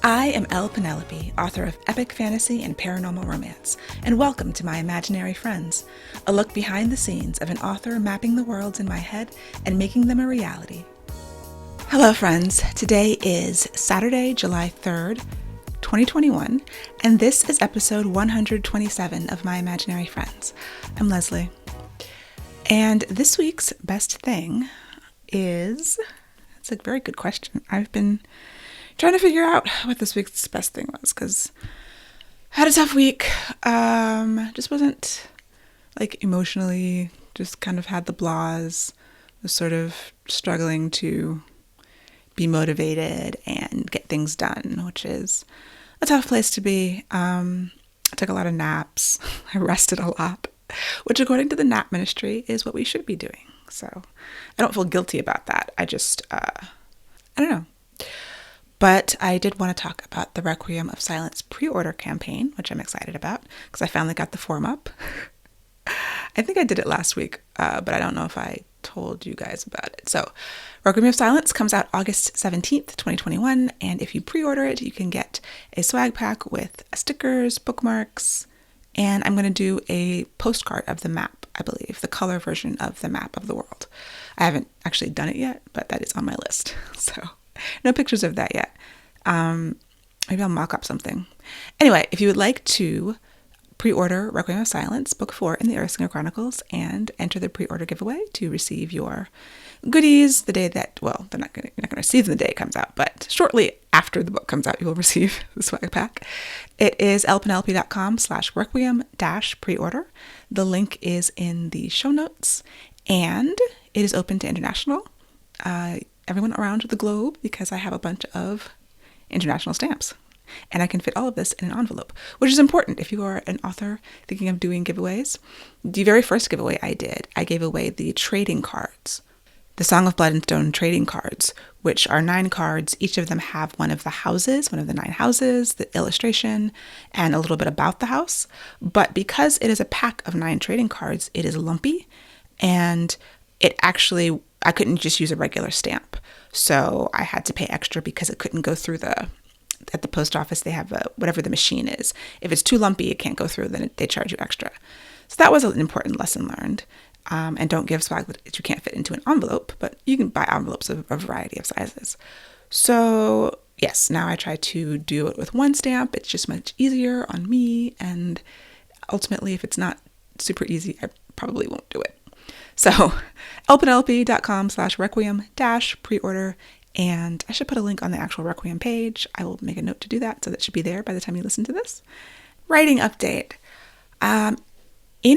I am Penelope, author of epic fantasy and paranormal romance, and welcome to my imaginary friends, a look behind the scenes of an author mapping the worlds in my head and making them a reality. Hello friends, today is Saturday, July 3rd, 2021, and this is episode 127 of my imaginary friends. I'm Leslie, and this week's best thing is, it's a very good question. I've been trying to figure out what this week's best thing was because I had a tough week. Just wasn't emotionally, just kind of had the blahs, was sort of struggling to be motivated and get things done, which is a tough place to be. I took a lot of naps. I rested a lot, which according to the nap ministry is what we should be doing. So I don't feel guilty about that. I just, I don't know. But I did want to talk about the Requiem of Silence pre-order campaign, which I'm excited about because I finally got the form up. I think I did it last week, but I don't know if I told you guys about it. So Requiem of Silence comes out August 17th, 2021. And if you pre-order it, you can get a swag pack with stickers, bookmarks, and I'm going to do a postcard of the map, I believe, the color version of the map of the world. I haven't actually done it yet, but that is on my list. So no pictures of that yet. Maybe I'll mock up something. Anyway, if you would like to pre-order Requiem of Silence, book 4 in the Earthsinger Chronicles, and enter the pre-order giveaway to receive your goodies the day that, well, you're not going to receive them the day it comes out, but shortly after the book comes out, you will receive the swag pack. It is lpenelope.com/requiem-pre-order. The link is in the show notes, and it is open to international, everyone around the globe, because I have a bunch of international stamps. And I can fit all of this in an envelope, which is important if you are an author thinking of doing giveaways. The very first giveaway I did, I gave away the trading cards, the Song of Blood and Stone trading cards, which are 9 cards. Each of them have one of the houses, one of the 9 houses, the illustration, and a little bit about the house. But because it is a pack of 9 trading cards, it is lumpy, and it actually, I couldn't just use a regular stamp. So I had to pay extra because it couldn't go through at the post office, they have whatever the machine is. If it's too lumpy, it can't go through, then they charge you extra. So that was an important lesson learned. And don't give swag that you can't fit into an envelope, but you can buy envelopes of a variety of sizes. So yes, now I try to do it with one stamp. It's just much easier on me. And ultimately, if it's not super easy, I probably won't do it. So lpenelope.com/requiem-pre-order. And I should put a link on the actual Requiem page. I will make a note to do that, so that should be there by the time you listen to this. Writing update. In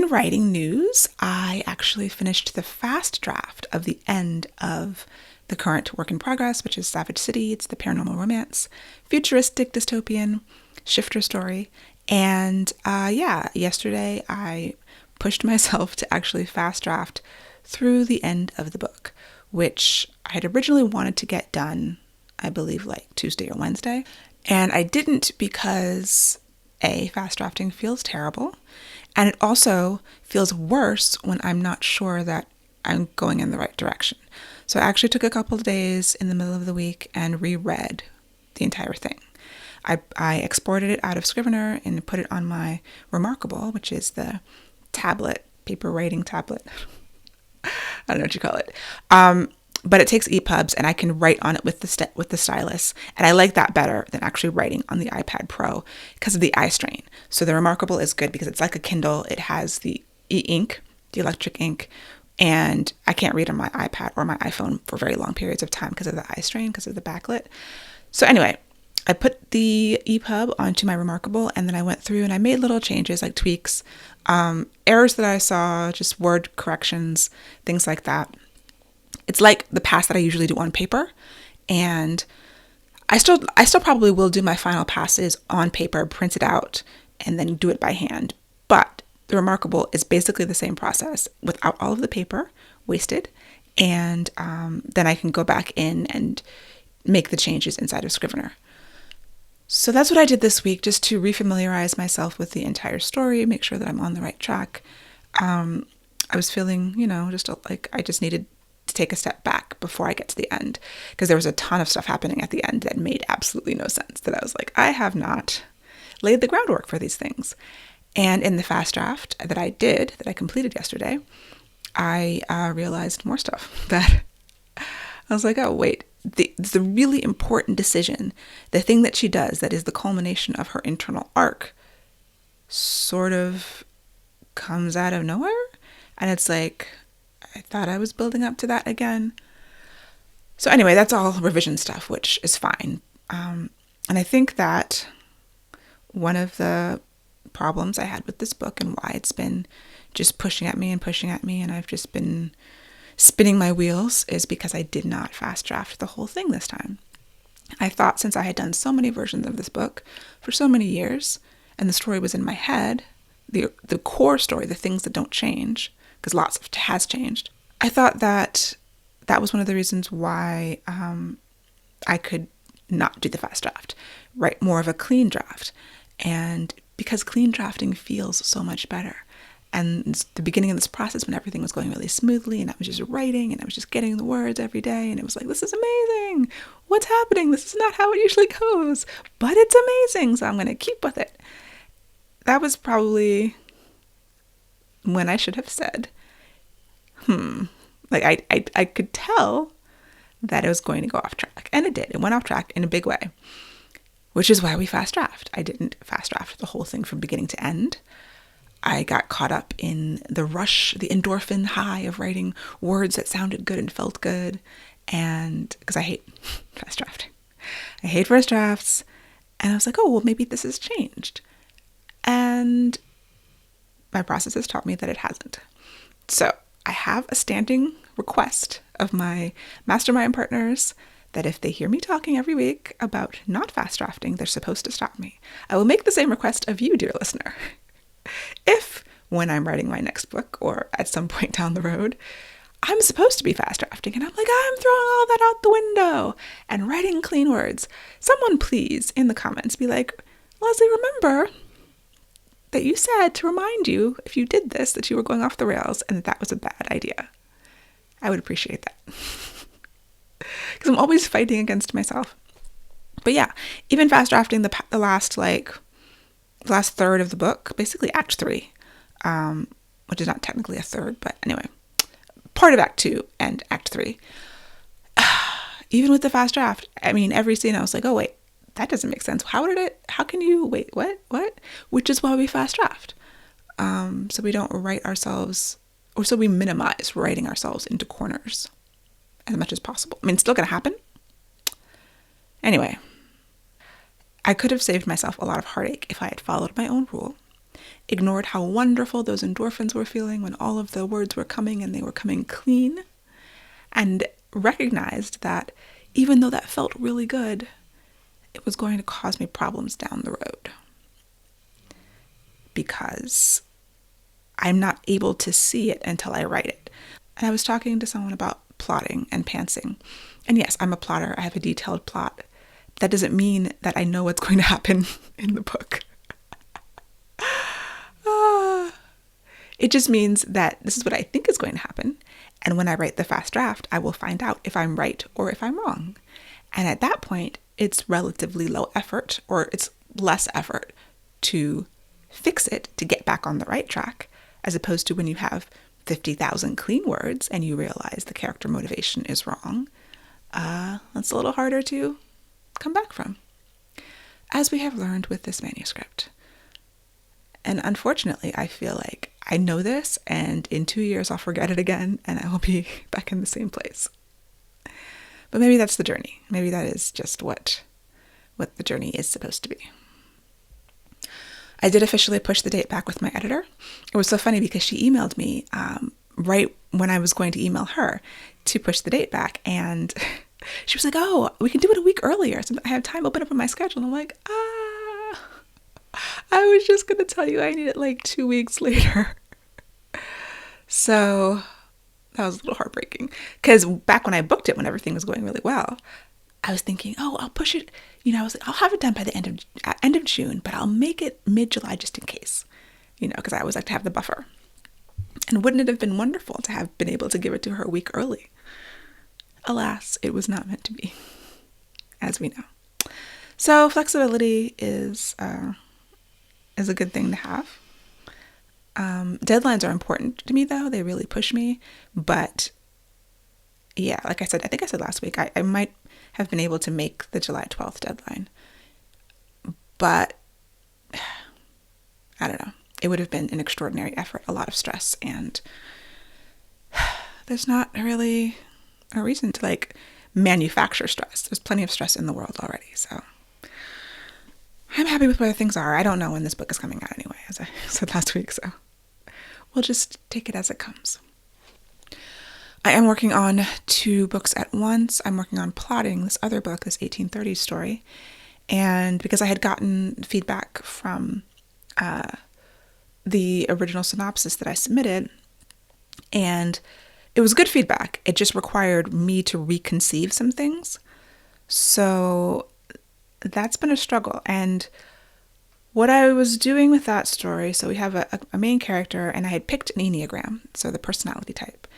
writing news, I actually finished the fast draft of the end of the current work in progress, which is Savage City. It's the paranormal romance, futuristic dystopian shifter story. And yesterday I pushed myself to actually fast draft through the end of the book, which I had originally wanted to get done, I believe, Tuesday or Wednesday. And I didn't because, A, fast drafting feels terrible. And it also feels worse when I'm not sure that I'm going in the right direction. So I actually took a couple of days in the middle of the week and reread the entire thing. I exported it out of Scrivener and put it on my Remarkable, which is the tablet, paper writing tablet. I don't know what you call it. But it takes EPUBs, and I can write on it with the stylus. And I like that better than actually writing on the iPad Pro because of the eye strain. So the Remarkable is good because it's like a Kindle. It has the e-ink, the electric ink, and I can't read on my iPad or my iPhone for very long periods of time because of the eye strain, because of the backlit. So anyway, I put the EPUB onto my Remarkable, and then I went through and I made little changes, like tweaks, errors that I saw, just word corrections, things like that. It's like the pass that I usually do on paper, and I still probably will do my final passes on paper, print it out, and then do it by hand. But the Remarkable is basically the same process without all of the paper wasted, and then I can go back in and make the changes inside of Scrivener. So that's what I did this week, just to refamiliarize myself with the entire story, make sure that I'm on the right track. I was feeling, just like I just needed take a step back before I get to the end, because there was a ton of stuff happening at the end that made absolutely no sense, that I was like, I have not laid the groundwork for these things. And in the fast draft that I completed yesterday, I realized more stuff that I was like, oh, wait, the really important decision, the thing that she does that is the culmination of her internal arc, sort of comes out of nowhere. And it's like, I thought I was building up to that again. So anyway, that's all revision stuff, which is fine. And I think that one of the problems I had with this book, and why it's been just pushing at me, and I've just been spinning my wheels, is because I did not fast draft the whole thing this time. I thought, since I had done so many versions of this book for so many years, and the story was in my head, the core story, the things that don't change, because lots of it has changed, I thought that that was one of the reasons why I could not do the fast draft, write more of a clean draft. And because clean drafting feels so much better. And it's the beginning of this process, when everything was going really smoothly, and I was just writing, and I was just getting the words every day, and it was like, this is amazing. What's happening? This is not how it usually goes, but it's amazing, so I'm going to keep with it. That was probably when I should have said, like I could tell that it was going to go off track. And it did. It went off track in a big way, which is why we fast draft. I didn't fast draft the whole thing from beginning to end. I got caught up in the rush, the endorphin high of writing words that sounded good and felt good. And because I hate fast drafting. I hate first drafts. And I was like, oh, well, maybe this has changed. And my process has taught me that it hasn't. So I have a standing request of my mastermind partners that if they hear me talking every week about not fast drafting, they're supposed to stop me. I will make the same request of you, dear listener. If, when I'm writing my next book, or at some point down the road, I'm supposed to be fast drafting, and I'm like, I'm throwing all that out the window and writing clean words, someone please, in the comments, be like, Leslie, remember that you said to remind you, if you did this, that you were going off the rails, and that was a bad idea. I would appreciate that. Because I'm always fighting against myself. But yeah, even fast drafting the last third of the book, basically Act 3, which is not technically a third, but anyway, part of Act 2 and Act 3. Even with the fast draft, I mean, every scene I was like, oh wait, that doesn't make sense. How can you, wait, what? Which is why we fast draft. So we don't write ourselves, or so we minimize writing ourselves into corners as much as possible. I mean, it's still going to happen. Anyway, I could have saved myself a lot of heartache if I had followed my own rule, ignored how wonderful those endorphins were feeling when all of the words were coming and they were coming clean, and recognized that even though that felt really good, it was going to cause me problems down the road. Because I'm not able to see it until I write it. And I was talking to someone about plotting and pantsing. And yes, I'm a plotter. I have a detailed plot. That doesn't mean that I know what's going to happen in the book. It just means that this is what I think is going to happen. And when I write the fast draft, I will find out if I'm right or if I'm wrong. And at that point, it's relatively low effort, or it's less effort to fix it, to get back on the right track, as opposed to when you have 50,000 clean words and you realize the character motivation is wrong. That's a little harder to come back from, as we have learned with this manuscript. And unfortunately, I feel like I know this, and in 2 years I'll forget it again, and I will be back in the same place. But maybe that's the journey. Maybe that is just what the journey is supposed to be. I did officially push the date back with my editor. It was so funny because she emailed me right when I was going to email her to push the date back, and she was like, oh, we can do it a week earlier. So I have time open up in my schedule. And I'm like, I was just going to tell you I need it like 2 weeks later. So that was a little heartbreaking, because back when I booked it, when everything was going really well, I was thinking, oh, I'll push it. I was like, I'll have it done by the end of June, but I'll make it mid-July just in case, because I always like to have the buffer. And wouldn't it have been wonderful to have been able to give it to her a week early? alas, it was not meant to be, as we know. So flexibility is a good thing to have. Deadlines are important to me, though. They really push me. But yeah, like I said, I think I said last week, I might have been able to make the July 12th deadline. But I don't know. It would have been an extraordinary effort, a lot of stress, and there's not really a reason to like manufacture stress. There's plenty of stress in the world already, so I'm happy with where things are. I don't know when this book is coming out anyway, as I said last week, so we'll just take it as it comes. I am working on 2 books at once. I'm working on plotting this other book, this 1830s story, and because I had gotten feedback from the original synopsis that I submitted, and it was good feedback. It just required me to reconceive some things. So that's been a struggle. And what I was doing with that story, so we have a main character, and I had picked an Enneagram, so the personality type.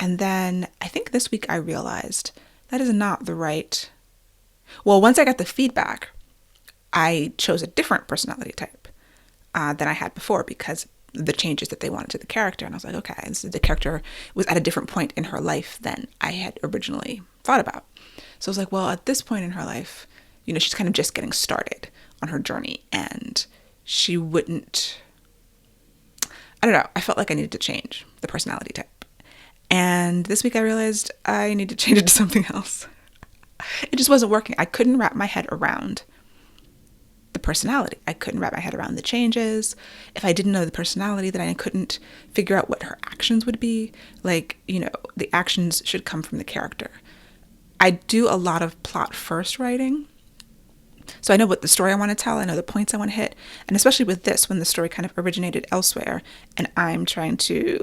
And then I think this week I realized that is not the right... Well, once I got the feedback, I chose a different personality type than I had before because the changes that they wanted to the character. And I was like, okay, the character was at a different point in her life than I had originally thought about. So I was like, well, at this point in her life, she's kind of just getting started on her journey, and she wouldn't... I don't know. I felt like I needed to change the personality type. And this week I realized I need to change it to something else. It just wasn't working. I couldn't wrap my head around the personality. I couldn't wrap my head around the changes. If I didn't know the personality, then I couldn't figure out what her actions would be. Like, the actions should come from the character. I do a lot of plot first writing. So I know what the story I want to tell. I know the points I want to hit. And especially with this, when the story kind of originated elsewhere and I'm trying to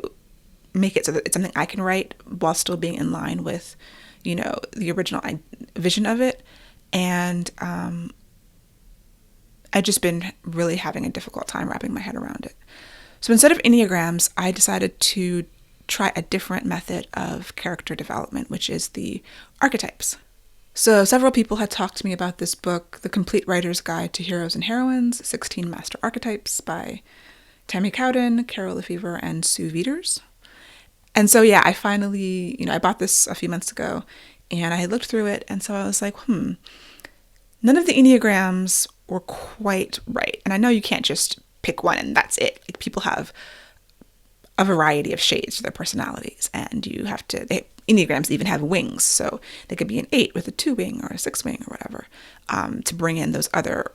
make it so that it's something I can write while still being in line with, the original vision of it. And I've just been really having a difficult time wrapping my head around it. So instead of Enneagrams, I decided to try a different method of character development, which is the archetypes. So several people had talked to me about this book, The Complete Writer's Guide to Heroes and Heroines, 16 Master Archetypes by Tammy Cowden, Carol Lefevre, and Sue Veters. And so, yeah, I finally, I bought this a few months ago, and I had looked through it, and so I was like, none of the Enneagrams were quite right. And I know you can't just pick one and that's it. Like, people have a variety of shades to their personalities, and Enneagrams even have wings, so they could be an 8 with a 2 wing or a 6 wing or whatever, to bring in those other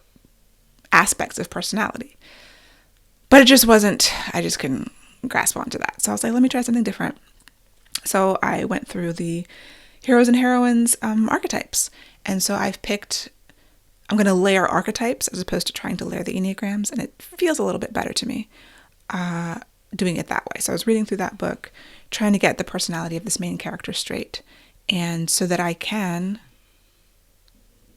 aspects of personality. But it just wasn't, I just couldn't grasp onto that. So I was like, let me try something different. So I went through the heroes and heroines archetypes. And so I'm going to layer archetypes as opposed to trying to layer the Enneagrams, and it feels a little bit better to me doing it that way. So I was reading through that book, trying to get the personality of this main character straight, and so that I can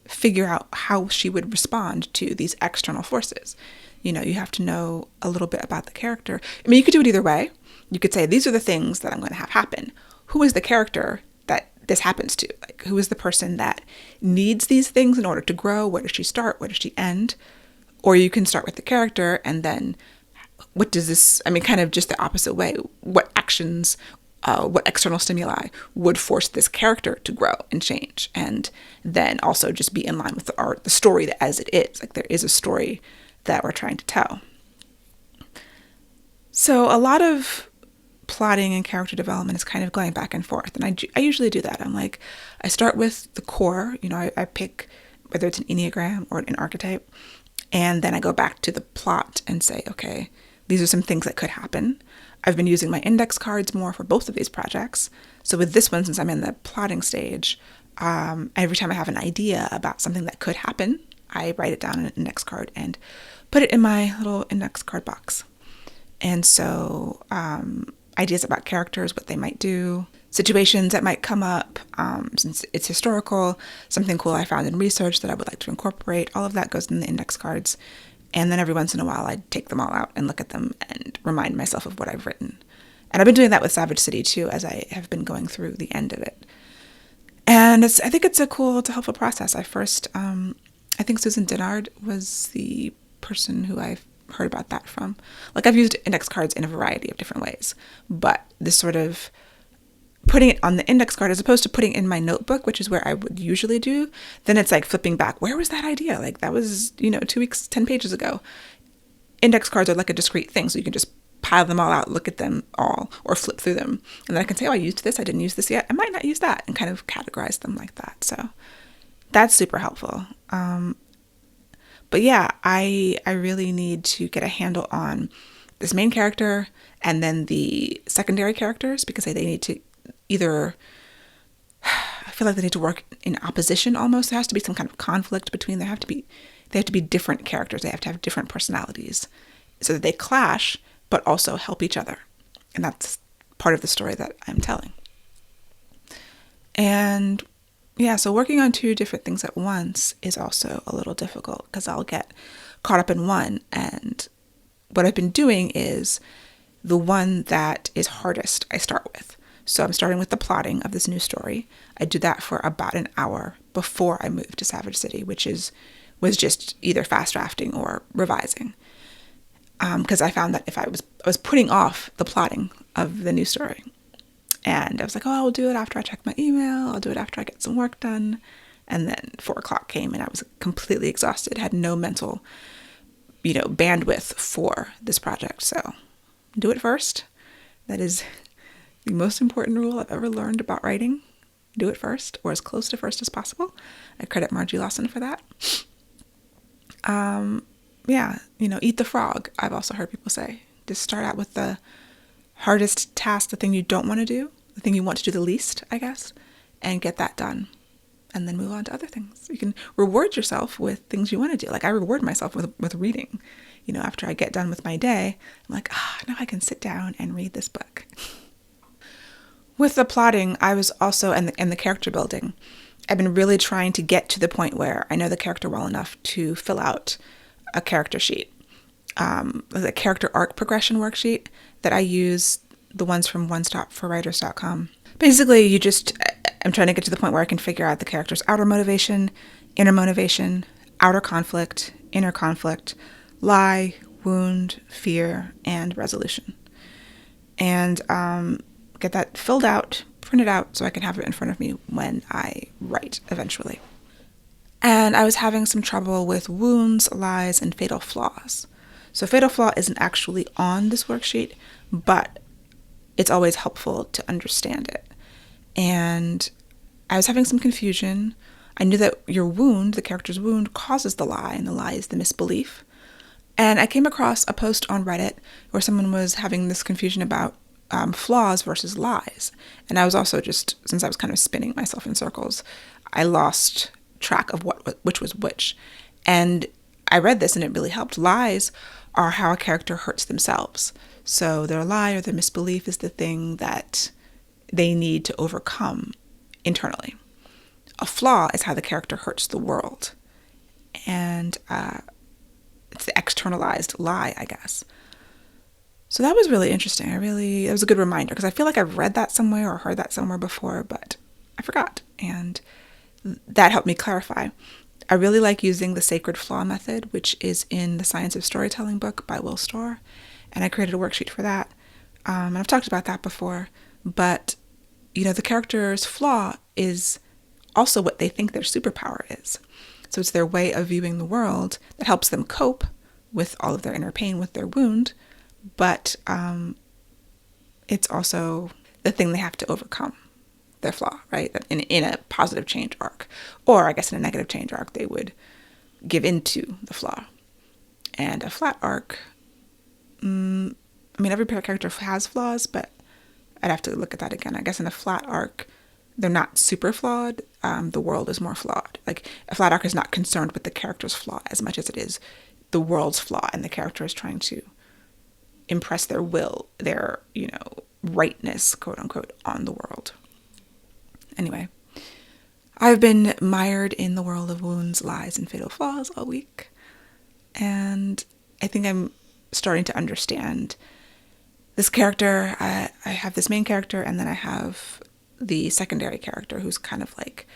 figure out how she would respond to these external forces. You have to know a little bit about the character. I mean, you could do it either way. You could say, these are the things that I'm going to have happen. Who is the character that this happens to? Like, who is the person that needs these things in order to grow? Where does she start? Where does she end? Or you can start with the character and then what does this, kind of just the opposite way. What actions, what external stimuli would force this character to grow and change? And then also just be in line with the story as it is. Like, there is a story that we're trying to tell. So a lot of plotting and character development is kind of going back and forth. And I usually do that. I start with the core, I pick whether it's an Enneagram or an archetype, and then I go back to the plot and say, okay, these are some things that could happen. I've been using my index cards more for both of these projects. So with this one, since I'm in the plotting stage, every time I have an idea about something that could happen, I write it down in an index card and put it in my little index card box. And so ideas about characters, what they might do, situations that might come up, since it's historical, something cool I found in research that I would like to incorporate, all of that goes in the index cards. And then every once in a while, I take them all out and look at them and remind myself of what I've written. And I've been doing that with Savage City too, as I have been going through the end of it. And I think it's it's a helpful process. I think Susan Dennard was the person who I've heard about that from. Like, I've used index cards in a variety of different ways, but this sort of putting it on the index card as opposed to putting it in my notebook, which is where I would usually do, then it's like flipping back. Where was that idea? Like, that was, 2 weeks, 10 pages ago. Index cards are like a discrete thing, so you can just pile them all out, look at them all, or flip through them. And then I can say, oh, I used this, I didn't use this yet, I might not use that, and kind of categorize them like that. So that's super helpful. But yeah, I really need to get a handle on this main character and then the secondary characters, because they need to either, I feel like they need to work in opposition almost. There has to be some kind of conflict between, they have to be different characters. They have to have different personalities so that they clash, but also help each other. And that's part of the story that I'm telling. And yeah, so working on two different things at once is also a little difficult because I'll get caught up in one. And what I've been doing is the one that is hardest I start with. So I'm starting with the plotting of this new story. I do that for about an hour before I move to Savage City, which was just either fast drafting or revising. Because I found that if I was putting off the plotting of the new story, and I was like, oh, I'll do it after I check my email. I'll do it after I get some work done. And then 4:00 came and I was completely exhausted, had no mental, bandwidth for this project. So do it first. That is the most important rule I've ever learned about writing. Do it first, or as close to first as possible. I credit Margie Lawson for that. Yeah, eat the frog, I've also heard people say. Just start out with the hardest task, the thing you don't want to do, the thing you want to do the least, I guess, and get that done. And then move on to other things. You can reward yourself with things you want to do. Like, I reward myself with reading. After I get done with my day, I'm like, now I can sit down and read this book. With the plotting, I was also, and the character building, I've been really trying to get to the point where I know the character well enough to fill out a character sheet, a character arc progression worksheet that I use, the ones from onestopforwriters.com. Basically, I'm trying to get to the point where I can figure out the character's outer motivation, outer conflict, inner conflict, lie, wound, fear, and resolution. And get that filled out, printed out, so I can have it in front of me when I write eventually. And I was having some trouble with wounds, lies, and fatal flaws. So fatal flaw isn't actually on this worksheet, but it's always helpful to understand it. And I was having some confusion. I knew that your wound, the character's wound, causes the lie, and the lie is the misbelief. And I came across a post on Reddit where someone was having this confusion about flaws versus lies. And I was also since I was kind of spinning myself in circles, I lost track of which was which. And I read this and it really helped. Lies are how a character hurts themselves. So their lie or their misbelief is the thing that they need to overcome internally. A flaw is how the character hurts the world. And it's the externalized lie, I guess. So that was really interesting. It was a good reminder, because I feel like I've read that somewhere or heard that somewhere before, but I forgot. And that helped me clarify. I really like using the sacred flaw method, which is in the Science of Storytelling book by Will Storr. And I created a worksheet for that. And I've talked about that before. But, the character's flaw is also what they think their superpower is. So it's their way of viewing the world that helps them cope with all of their inner pain, with their wound. But it's also the thing they have to overcome, their flaw, right? In a positive change arc, or I guess in a negative change arc, they would give into the flaw. And a flat arc, every character has flaws, but I'd have to look at that again. I guess in a flat arc, they're not super flawed. The world is more flawed. Like, a flat arc is not concerned with the character's flaw as much as it is the world's flaw, and the character is trying to impress their will, their, rightness, quote unquote, on the world. Anyway, I've been mired in the world of wounds, lies, and fatal flaws all week. And I think I'm starting to understand this character. I have this main character, and then I have the secondary character who's kind of like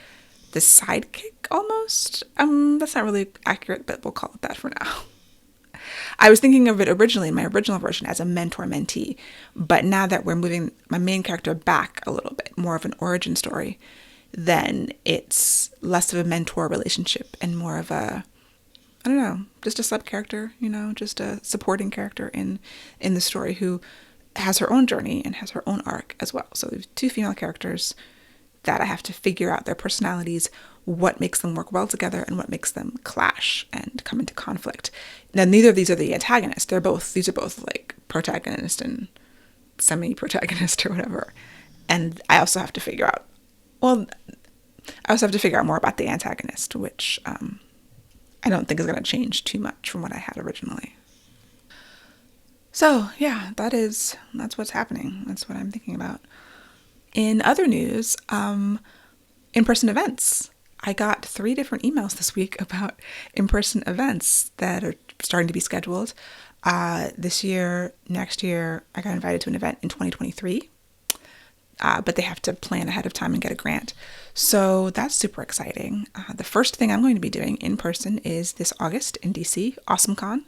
the sidekick almost. That's not really accurate, but we'll call it that for now. I was thinking of it originally in my original version as a mentor-mentee, but now that we're moving my main character back a little bit, more of an origin story, then it's less of a mentor relationship and more of a, I don't know, just a sub character, just a supporting character in the story who has her own journey and has her own arc as well. So there's two female characters that I have to figure out their personalities, what makes them work well together and what makes them clash and come into conflict. Now, neither of these are the antagonists. These are both like protagonist and semi-protagonist or whatever. And I also have to figure out, more about the antagonist, which I don't think is going to change too much from what I had originally. So yeah, that's what's happening. That's what I'm thinking about. In other news, InPerson Events. I got 3 different emails this week about InPerson events that are starting to be scheduled. This year, next year, I got invited to an event in 2023, but they have to plan ahead of time and get a grant. So that's super exciting. The first thing I'm going to be doing in person is this August in DC, AwesomeCon,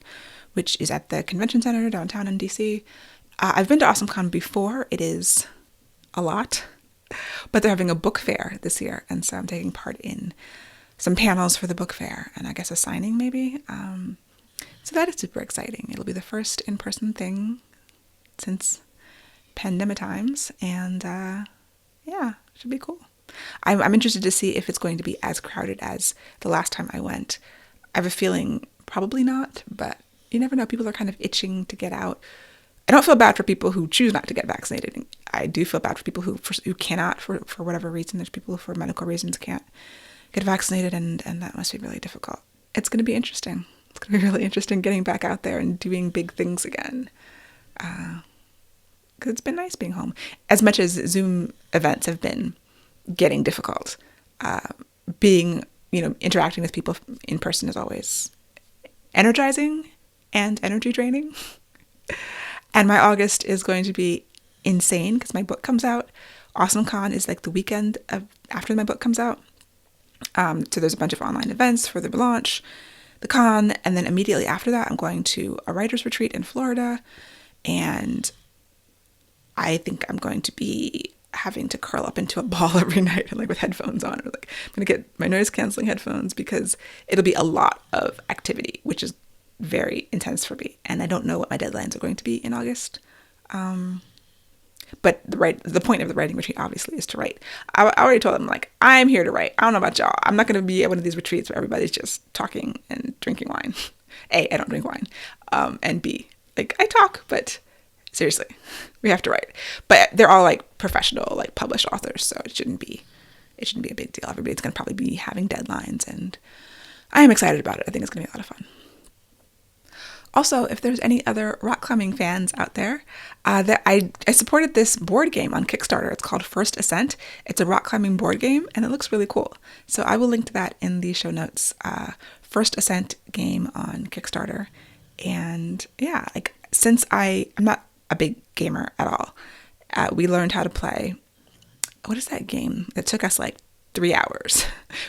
which is at the Convention Center downtown in DC. I've been to AwesomeCon before. It is a lot, but they're having a book fair this year, and so I'm taking part in some panels for the book fair and I guess a signing maybe. So that is super exciting. It'll be the first in-person thing since pandemic times, and yeah, should be cool. I'm interested to see if it's going to be as crowded as the last time I went. I have a feeling probably not, but you never know. People are kind of itching to get out. I don't feel bad for people who choose not to get vaccinated. I do feel bad for people who cannot, for whatever reason. There's people who, for medical reasons, can't get vaccinated, and that must be really difficult. It's going to be interesting. It's going to be really interesting getting back out there and doing big things again. Because it's been nice being home. As much as Zoom events have been getting difficult, interacting with people in person is always energizing and energy draining. And my August is going to be insane because my book comes out. AwesomeCon is like the weekend after my book comes out. So there's a bunch of online events for the launch, the con, and then immediately after that, I'm going to a writer's retreat in Florida. And I think I'm going to be having to curl up into a ball every night, like with headphones on. Or like I'm going to get my noise canceling headphones because it'll be a lot of activity, which is very intense for me, and I don't know what my deadlines are going to be in August. But the point of the writing retreat obviously is to write. I already told them, like, I'm here to write. I don't know about y'all. I'm not going to be at one of these retreats where everybody's just talking and drinking wine. A, I don't drink wine. And B, like, I talk, but seriously, we have to write. But they're all like professional, like published authors, so it shouldn't be a big deal. Everybody's going to probably be having deadlines, and I am excited about it. I think it's going to be a lot of fun. Also, if there's any other rock climbing fans out there, that I supported this board game on Kickstarter. It's called First Ascent. It's a rock climbing board game, and it looks really cool. So I will link to that in the show notes. First Ascent game on Kickstarter. And yeah, like since I'm not a big gamer at all, we learned how to play. What is that game? It took us like 3 hours.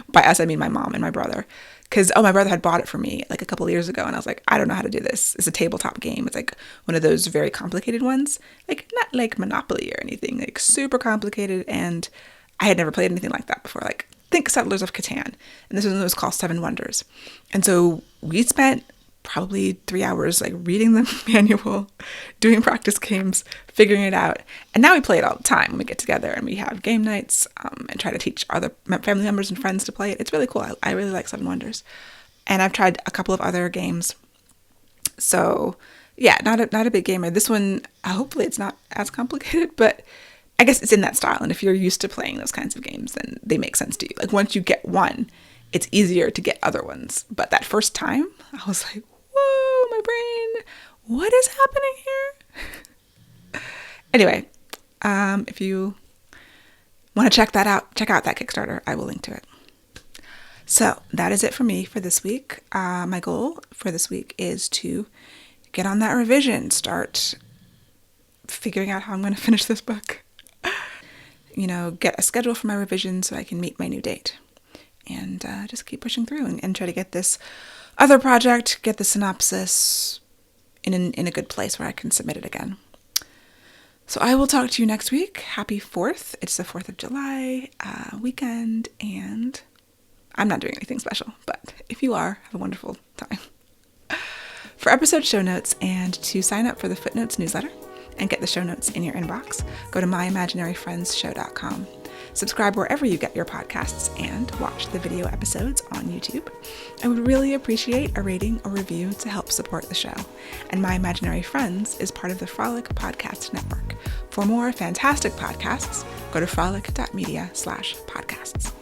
By us, I mean my mom and my brother. Because, my brother had bought it for me like a couple of years ago, and I was like, I don't know how to do this. It's a tabletop game. It's like one of those very complicated ones. Like, not like Monopoly or anything. Like, super complicated, and I had never played anything like that before. Like, think Settlers of Catan. And this one was called Seven Wonders. And so we spent probably 3 hours like reading the manual, doing practice games, figuring it out. And now we play it all the time when we get together and we have game nights and try to teach other family members and friends to play it. It's really cool. I really like Seven Wonders. And I've tried a couple of other games. So yeah, not a big gamer. This one, hopefully it's not as complicated, but I guess it's in that style. And if you're used to playing those kinds of games, then they make sense to you. Like once you get one, it's easier to get other ones. But that first time, I was like, whoa, my brain, what is happening here? Anyway, if you want to check out that Kickstarter, I will link to it. So that is it for me for this week. My goal for this week is to get on that revision, start figuring out how I'm going to finish this book. get a schedule for my revision so I can meet my new date. And just keep pushing through and try to get this other project, get the synopsis in a good place where I can submit it again. So I will talk to you next week. Happy 4th. It's the 4th of July weekend, and I'm not doing anything special, but if you are, have a wonderful time. For episode show notes and to sign up for the Footnotes newsletter and get the show notes in your inbox, go to myimaginaryfriendsshow.com. Subscribe wherever you get your podcasts and watch the video episodes on YouTube. I would really appreciate a rating or review to help support the show. And My Imaginary Friends is part of the Frolic Podcast Network. For more fantastic podcasts, go to frolic.media/podcasts.